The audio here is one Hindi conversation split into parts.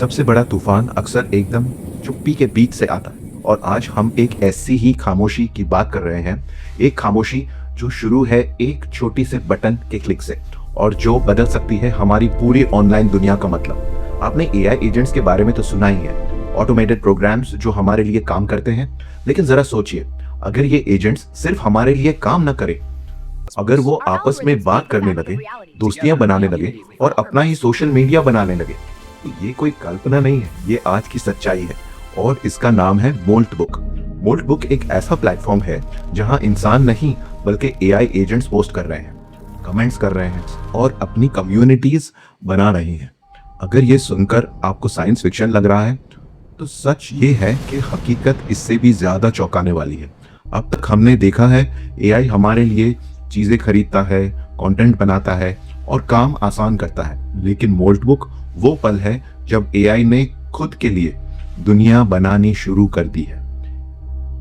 सबसे बड़ा तूफान अक्सर एकदम चुप्पी के बीच से आता है और आज हम एक ऐसी ही खामोशी की बात कर रहे हैं। एक खामोशी जो शुरू है एक छोटी से बटन के क्लिक से और जो बदल सकती है हमारी पूरी ऑनलाइन दुनिया का मतलब। आपने एआई एजेंट्स के बारे में तो सुना ही है, ऑटोमेटेड प्रोग्राम्स जो हमारे लिए काम करते हैं। लेकिन जरा सोचिए, अगर ये एजेंट्स सिर्फ हमारे लिए काम न करें, अगर वो आपस में बात करने लगे, दोस्तियां बनाने लगे और अपना ही सोशल मीडिया बनाने लगे, तो ये कोई कल्पना नहीं है, ये आज की सच्चाई है। और इसका नाम है मोल्ट बुक एक ऐसा प्लेटफॉर्म है जहां इंसान नहीं बल्कि एआई एजेंट्स पोस्ट कर रहे हैं, कमेंट्स कर रहे हैं और अपनी कम्युनिटीज बना रही हैं। अगर ये सुनकर आपको साइंस फिक्शन लग रहा है, तो सच ये है कि हकीकत इससे भी ज्यादा चौंकाने वाली है। अब तक हमने देखा है एआई हमारे लिए चीजें खरीदता है, कंटेंट बनाता है और काम आसान करता है। लेकिन मोल्ट बुक वो पल है जब एआई ने खुद के लिए दुनिया बनानी शुरू कर दी है।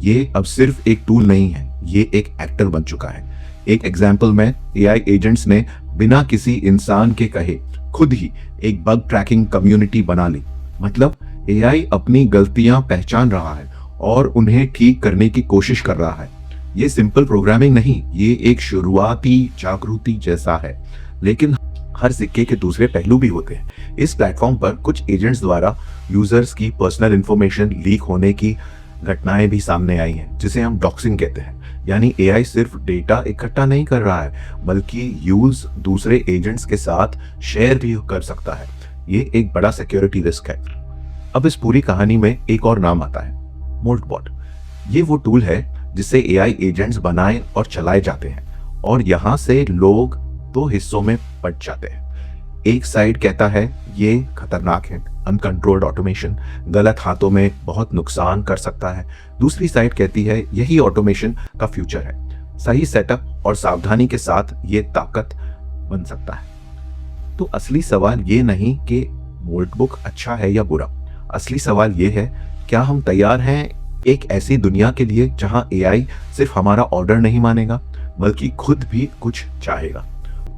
ये अब सिर्फ एक टूल नहीं है, ये एक एक्टर बन चुका है। एक एग्जाम्पल में एआई एजेंट्स ने बिना किसी इंसान के कहे खुद ही एक बग ट्रैकिंग कम्युनिटी बना ली। मतलब एआई अपनी गलतियां पहचान रहा है और उन्हें ठीक करने की कोशिश कर रहा है। ये सिंपल प्रोग्रामिंग नहीं, ये एक शुरुआती जागृति जैसा है। लेकिन हर सिक्के के दूसरे पहलू भी होते हैं। इस प्लेटफॉर्म पर कुछ एजेंट्स द्वारा यूजर्स की पर्सनल इंफॉर्मेशन लीक होने की घटनाएं भी सामने आई हैं, जिसे हम डॉक्सिंग कहते हैं। यानी एआई सिर्फ डेटा इकट्ठा नहीं कर रहा है, बल्कि यूज दूसरे एजेंट्स के साथ शेयर भी कर सकता है। ये एक बड़ा सिक्योरिटी रिस्क है। अब इस पूरी कहानी में एक और नाम आता है, मोल्टबॉट। ये वो टूल है जिससे एआई एजेंट्स बनाए और चलाए जाते हैं और यहाँ से लोग दो हिस्सों में बंट जाते हैं। एक साइड कहता है ये खतरनाक है, अनकंट्रोल्ड ऑटोमेशन गलत हाथों में बहुत नुकसान कर सकता है। दूसरी साइड कहती है यही ऑटोमेशन का फ्यूचर है, सही सेटअप और सावधानी के साथ ये ताकत बन सकता है। तो असली सवाल ये नहीं कि मोल्ट बुक अच्छा है या बुरा, असली सवाल ये है क्या हम तैयार हैं एक ऐसी दुनिया के लिए जहां एआई सिर्फ हमारा ऑर्डर नहीं मानेगा, बल्कि खुद भी कुछ चाहेगा,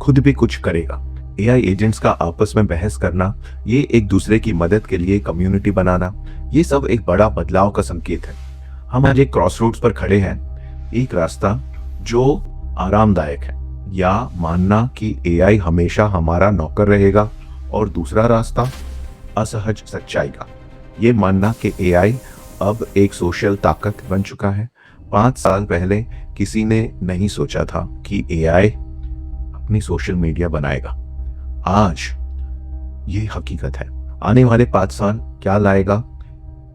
खुद भी कुछ करेगा। एआई एजेंट्स का आपस में बहस करना, ये एक दूसरे की मदद के लिए कम्युनिटी बनाना, ये सब एक बड़ा बदलाव का संकेत है। हम आज एक क्रॉसरोड्स पर खड़े हैं, एक रास्ता जो आरामदायक है या मानना कि एआई हमेशा हमारा नौकर रहेगा, और दूसरा रास्ता असहज सच्चाई का, ये मानना कि एआई अब एक सोशल ताकत बन चुका है। 5 साल पहले किसी ने नहीं सोचा था कि एआई अपनी सोशल मीडिया बनाएगा। आज ये हकीकत है। आने वाले 5 साल क्या लाएगा,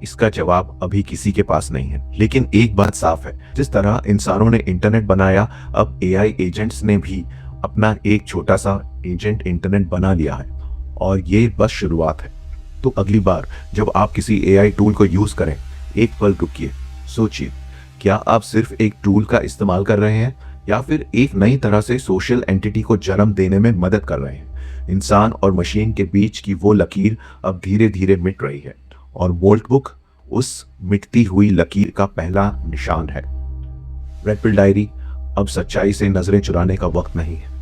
इसका जवाब अभी किसी के पास नहीं है। लेकिन एक बात साफ है, जिस तरह इंसानों ने इंटरनेट बनाया, अब एआई एजेंट्स ने भी अपना एक छोटा सा एजेंट इंटरनेट बना लिया है, और ये बस शुरुआत है। तो अगली बार जब आप किसी एआई टूल को यूज करें, एक पल रुकिए, सोचिए, क्या आप सिर्फ एक टूल का इस्तेमाल कर रहे हैं या फिर एक नई तरह से सोशल एंटिटी को जन्म देने में मदद कर रहे हैं। इंसान और मशीन के बीच की वो लकीर अब धीरे धीरे मिट रही है, और मोल्ट बुक उस मिटती हुई लकीर का पहला निशान है। रेड पिल डायरी, अब सच्चाई से नजरें चुराने का वक्त नहीं है।